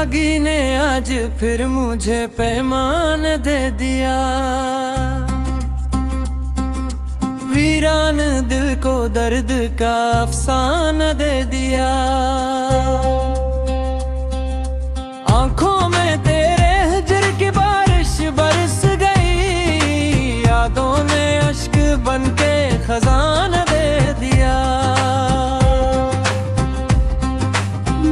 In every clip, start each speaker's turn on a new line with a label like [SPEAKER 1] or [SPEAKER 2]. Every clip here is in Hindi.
[SPEAKER 1] सागी ने आज फिर मुझे पैमान दे दिया, वीरान दिल को दर्द का अफसाना दे दिया। आंखों में तेरे हिजर की बारिश बरस गई, यादों ने अश्क बनके खजाना दे दिया।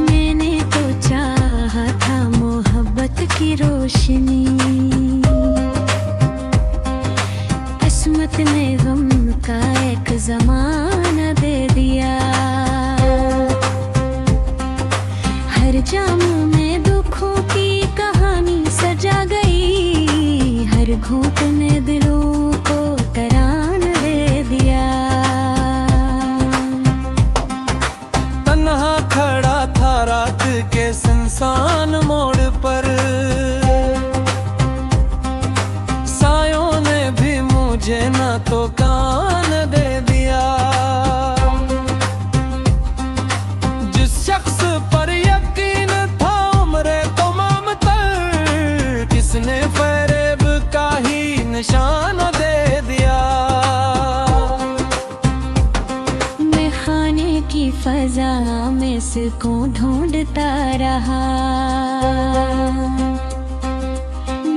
[SPEAKER 2] मैंने तो चाहा था मोहब्बत की रोशनी, किस्मत ने गम का एक ज़माना दे दिया। हर जाम में दुखों की कहानी सजा गई, हर घूंट ने दिलों को तराना दे दिया।
[SPEAKER 1] तन्हा खड़ा था रात के सुनसान मोड़ पर, सायों ने भी मुझे ना तो कान दे दिया। जिस शख्स पर यकीन था उम्रे तमाम तर, किसने फरेब का ही निशान दे दिया।
[SPEAKER 2] मैं खाने की फजा में सुकून ढूंढता रहा,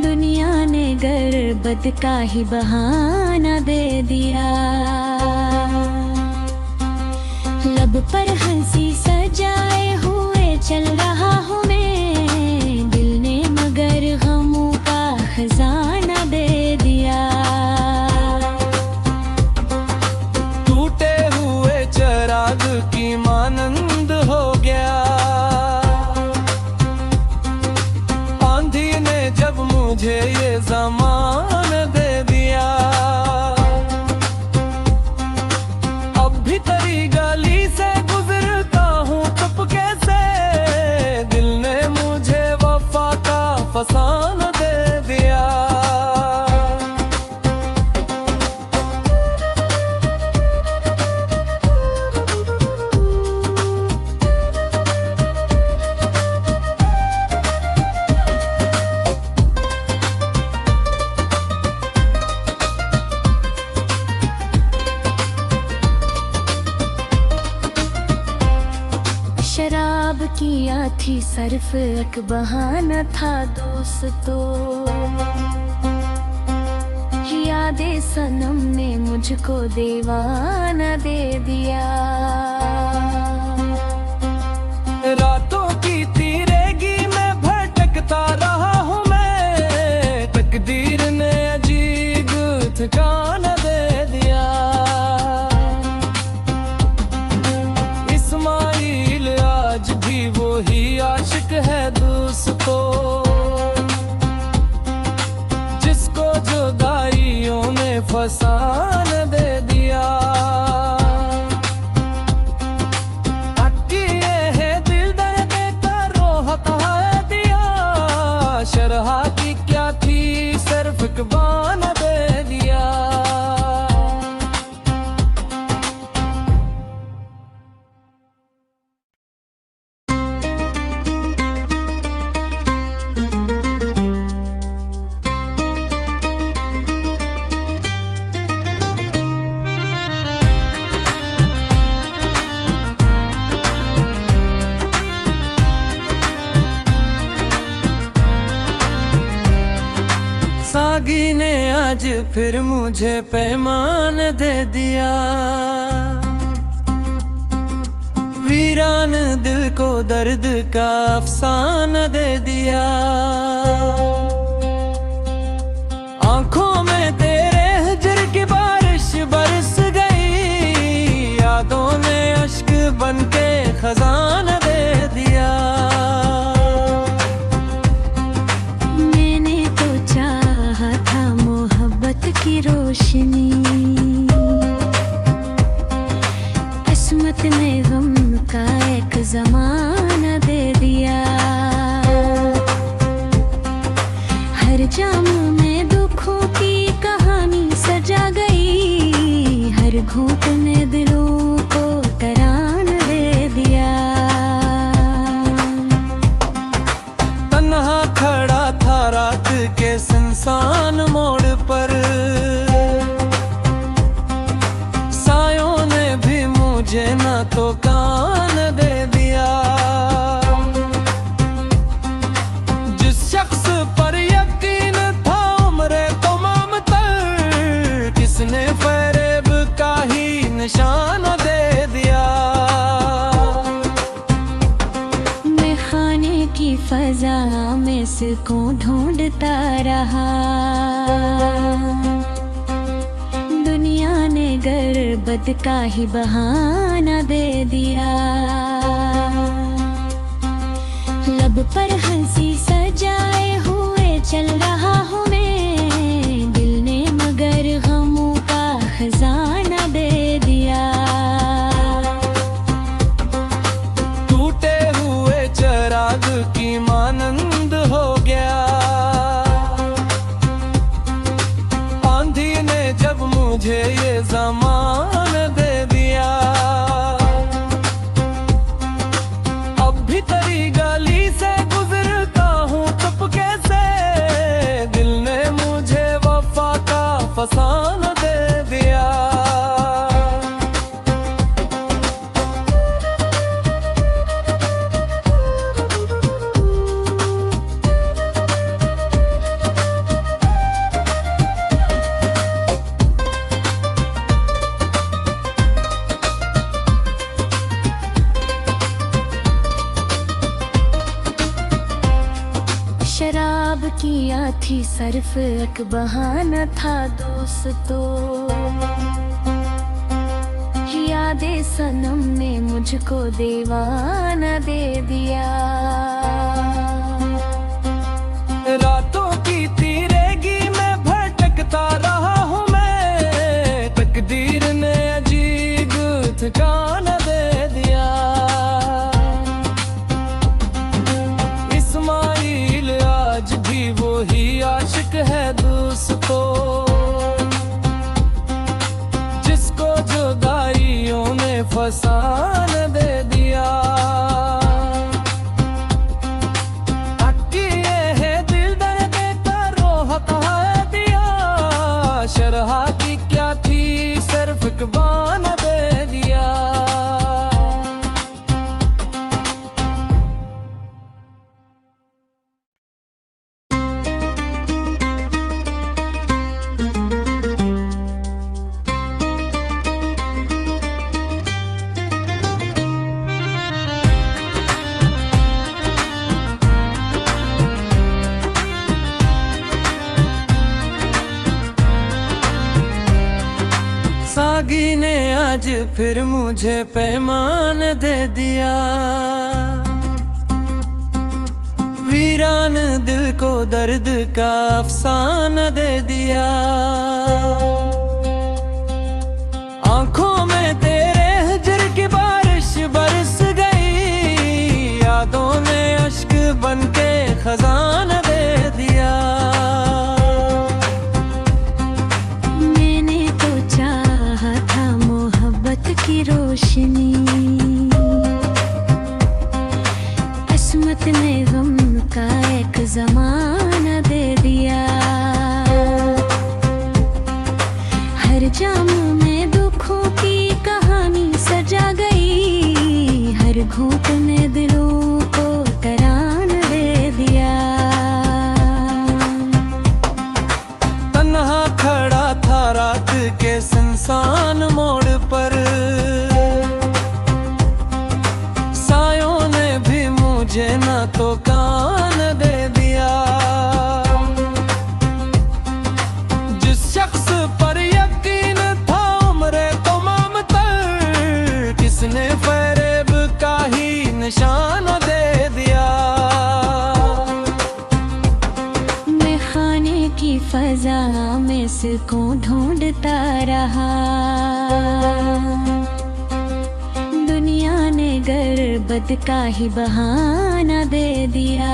[SPEAKER 2] दुनिया ने गर्बत का ही बहाना दे दिया। लब पर हंसी सजाए हुए चल रहा हूँ मैं, दिल ने मगर गमों का खजाना दे दिया।
[SPEAKER 1] टूटे हुए चराग की मानंद हो गया, आंधी ने जब मुझे ये ज़मान दे दिया। अब भी तेरी गली से गुजरता हूँ चुपके से, दिल ने मुझे वफा का फसाना दे दिया।
[SPEAKER 2] शराब किया थी सर्फ एक बहाना था दोस्तों, यादें सनम ने मुझको दीवाना दे दिया।
[SPEAKER 1] रातों की तीरेगी में भटकता रहा हूँ मैं, तकदीर ने अजीब ठिकाना दे दिया। इस्माइल आज भी वो ही आशिक है दोस्तों, जिसको जुदाइयों ने फसाना दे दिया। अटकिए है दिल दर्द का रोहता है दिया, शरहा की क्या थी सिर्फ कबान दे दिया। सागी ने आज फिर मुझे पैमान दे दिया, वीरान दिल को दर्द का अफसाना दे दिया। आंखों में तेरे हिजर की बारिश बरस गई, यादों ने अश्क बनके खजाना दे दिया।
[SPEAKER 2] मैंने तो चाहा था मोहब्बत की रोशनी, किस्मत ने गम का एक ज़माना दे दिया। हर जाम में दुखों की कहानी सजा गई, हर घूंट ने दिलों को तराना दे दिया।
[SPEAKER 1] मुझे ना तो कान दे दिया। जिस शख्स पर यकीन था उम्रे तमाम तर, किसने फरेब का ही निशान दे दिया।
[SPEAKER 2] मैं खाने की फजा में सुकून ढूंढता रहा, दुनिया ने गर्बत का ही बहाना दे दिया। लब पर हंसी सजाए हुए चल रहा हूँ मैं, दिल ने मगर गमों का खजाना दे दिया।
[SPEAKER 1] टूटे हुए चराग की मानंद हो गया, आंधी ने जब मुझे ये ज़मान दे दिया। अब भी तेरी गली से गुजरता हूँ चुपके से, दिल ने मुझे वफा का फसाना दे दिया।
[SPEAKER 2] शराब किया थी सर्फ एक बहाना था दोस्तों, यादे सनम ने मुझको दीवाना दे दिया।
[SPEAKER 1] रातों की तीरेगी में भटकता रहा हूँ मैं, तकदीर ने अजीब ठिकाना दे दिया। इस्माइल आज भी वही आशिक है दोस्तों, जिसको जुदाइयों ने फसाना दे दिया। अक्किए है दिल दर्द का रोहता है दिया, शरह की क्या थी सिर्फ एक बहाना दे दिया। सागी ने आज फिर मुझे पैमान दे दिया, वीरान दिल को दर्द का अफसाना दे दिया। आंखों में तेरे हिजर की बारिश बरस गई, यादों ने अश्क बन के खजाना दे दिया।
[SPEAKER 2] मैंने तो चाहा था मोहब्बत की रोशनी, किस्मत ने गम का एक जमाना दे दिया। हर जाम में दुखों की कहानी सजा गई, हर घूंट ने दिलों को तराना दे दिया।
[SPEAKER 1] तन्हा खड़ा था रात के सुनसान मोड़ पर, सायों ने भी मुझे ना तो कान दे दिया। जिस शख्स पर यकीन था उम्रे तमाम तर, किसने फरेब का ही निशान दे दिया।
[SPEAKER 2] मैं खाने की फजा में सुकून ढूंढता रहा, दुनिया ने गर्बत का ही बहाना दे दिया।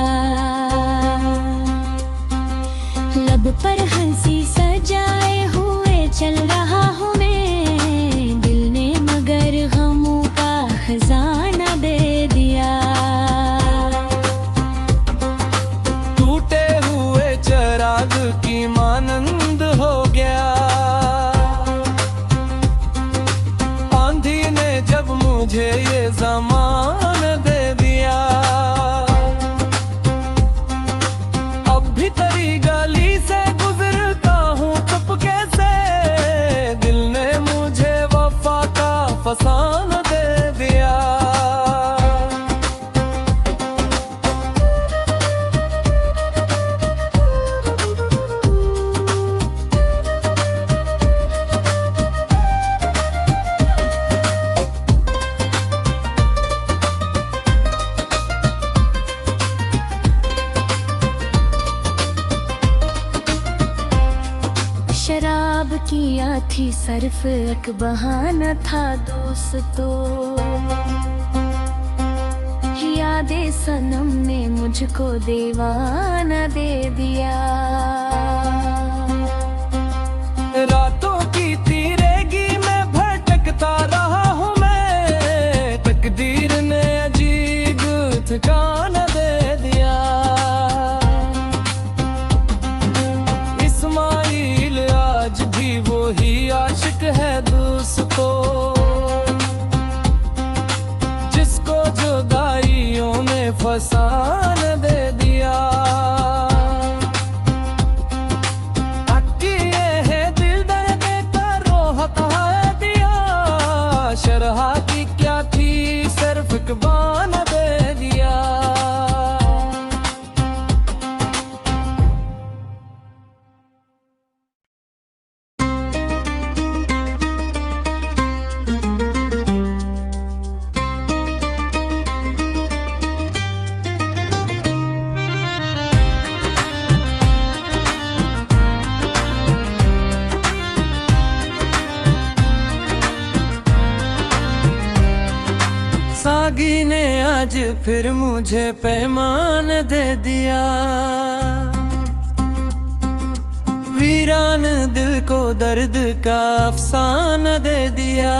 [SPEAKER 2] लब पर हंसी सजाए हुए चल रहा हूँ मैं, दिल ने मगर गमों का खजाना दे दिया।
[SPEAKER 1] टूटे हुए चराग की मानंद हो गया, आंधी ने जब मुझे ये ज़माना दे दिया। अब भी तेरी गली से गुजरता हूँ चुपके से, दिल ने मुझे वफा का फसाना दे दिया।
[SPEAKER 2] शराब किया थी सर्फ एक बहाना था दोस्तों, यादें सनम ने मुझको दीवाना दे दिया।
[SPEAKER 1] रातों की तीरेगी में भटकता रहा हूँ मैं, तकदीर ने अजीब ठिकाना दे दिया। इस्माइल आज भी वही आशिक है दोस्तों, जिसको जुदाइयों में फसान दे दिया। अक्किए है दिल दर्द कर रोहत है दिया, शरह की क्या थी सिर्फ एक बहाना दे दिया। सागी ने आज फिर मुझे पैमान दे दिया, वीरान दिल को दर्द का अफसाना दे दिया।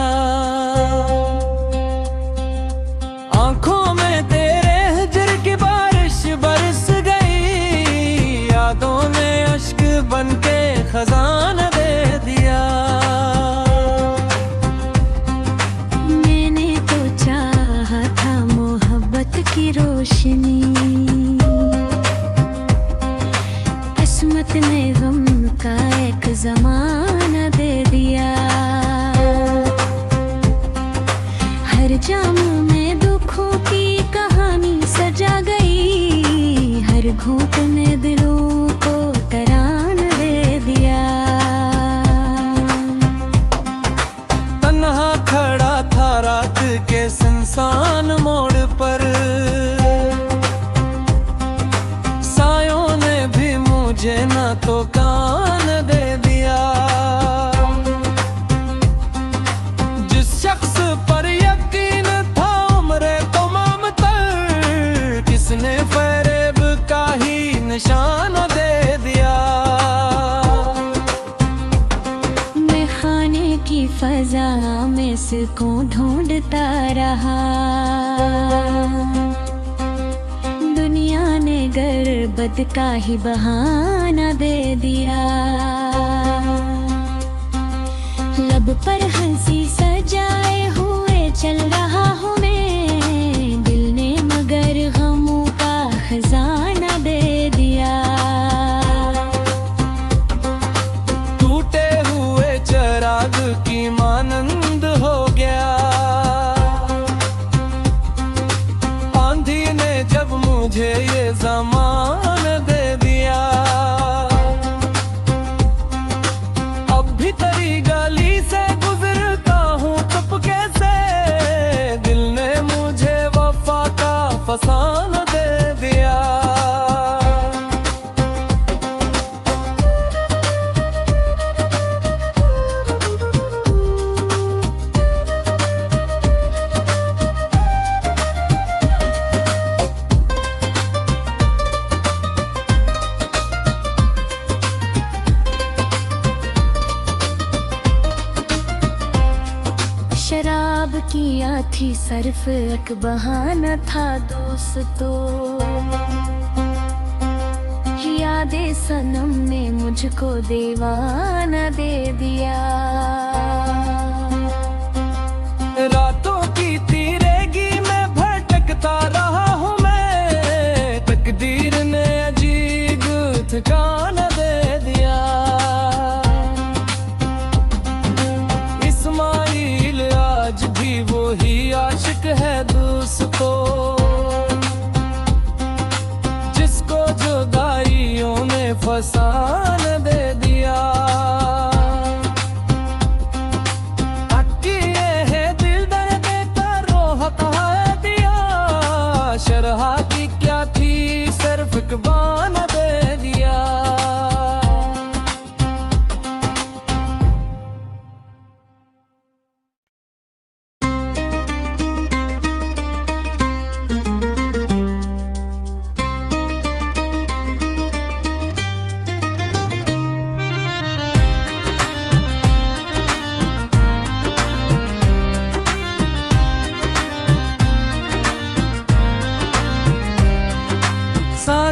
[SPEAKER 1] आंखों में तेरे हिजर की बारिश बरस गई, यादों में अश्क बनके खजाना दे दिया।
[SPEAKER 2] की रोशनी किस्मत ने गम का एक ज़माना दे दिया। हर जाम में दुखों की कहानी सजा गई, हर घूंट ने दिलों को तराना दे दिया।
[SPEAKER 1] तन्हा खड़ा था रात के सुनसान मोड़ पर, सायों ने भी मुझे ना तो कान दे दिया। जिस शख्स पर यकीन था उम्रे तमाम तर, किसने फरेब का ही निशाना दे दिया।
[SPEAKER 2] मैं खाने की फजा में सुकून ढूंढता रहा, दुनिया ने गर्बत का ही बहाना दे दिया। लब पर हंसी सजाए हुए चल रहा हूँ मैं, दिल ने मगर गमों का खजाना दे दिया।
[SPEAKER 1] टूटे हुए चराग की मानंद हो गया, आंधी ने जब मुझे ये ज़माना दे दिया। अब भी तेरी गली से गुजरता हूँ चुपके से, दिल ने मुझे वफा का फसाना दे दिया।
[SPEAKER 2] शराब किया थी सर्फ एक बहाना था दोस्तों, यादें सनम ने मुझको दीवाना दे दिया।
[SPEAKER 1] रातों की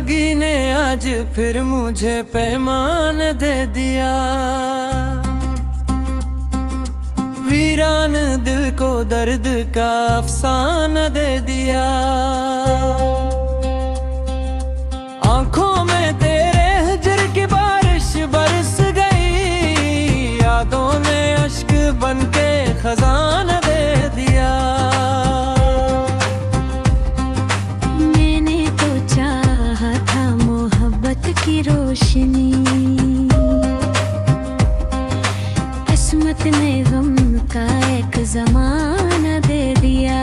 [SPEAKER 1] जिंदगी ने आज फिर मुझे पैमान दे दिया। वीरान दिल को दर्द का अफसाना दे दिया। आंखों में तेरे हिजर की बारिश बरस गई। यादों ने अश्क बनके खजाना दे दिया।
[SPEAKER 2] मैंने तो चाहा था मोहब्बत की रोशनी, किस्मत ने गम का एक जमाना दे दिया।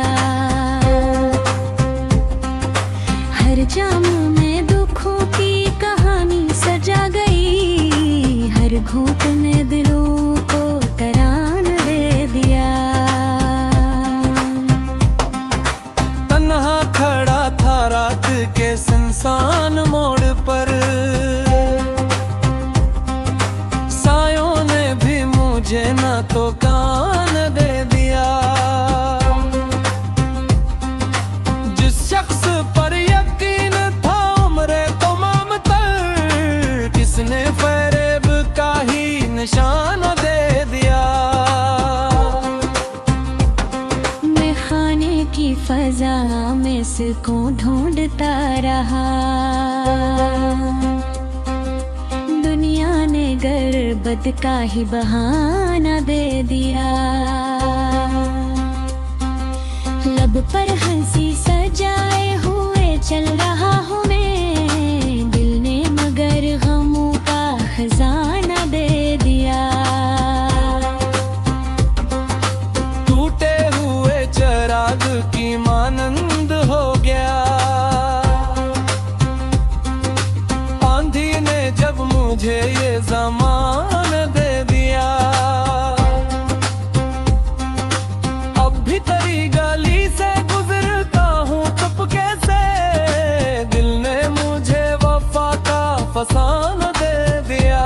[SPEAKER 2] हर जाम में दुखों की कहानी सजा गई। हर घूंट में दिलों को तराना दे दिया।
[SPEAKER 1] तन्हा खड़ा था रात के सुनसान मोड़ पर। सायों ने भी मुझे ना तो कान दे दिया। जिस शख्स पर यकीन था उम्रे तमाम तर, किसने फरेब का ही निशान दे दिया।
[SPEAKER 2] मैं खाने की फजा में सुकून ढूंढता रहा। दुनिया ने गर्बत का ही बहाना दे दिया। लब पर हंसी सजाए हुए चल रहा हूँ मैं। दिल ने मगर गमों का खजाना दे दिया।
[SPEAKER 1] टूटे हुए चराग की मानंद हो गया। आंधी ने जब मुझे ये ज़मान दे दिया। अब भी तेरी गली से गुजरता हूँ चुपके से। दिल ने मुझे वफा का फसाना दे दिया।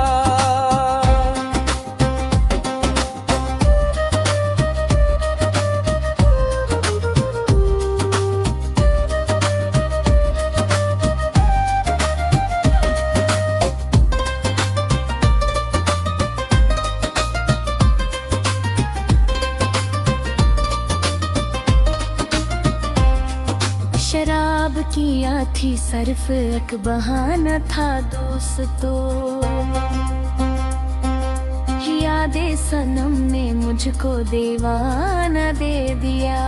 [SPEAKER 2] शराब किया थी सर्फ एक बहाना था दोस्तों। यादें सनम ने मुझको दीवाना दे दिया।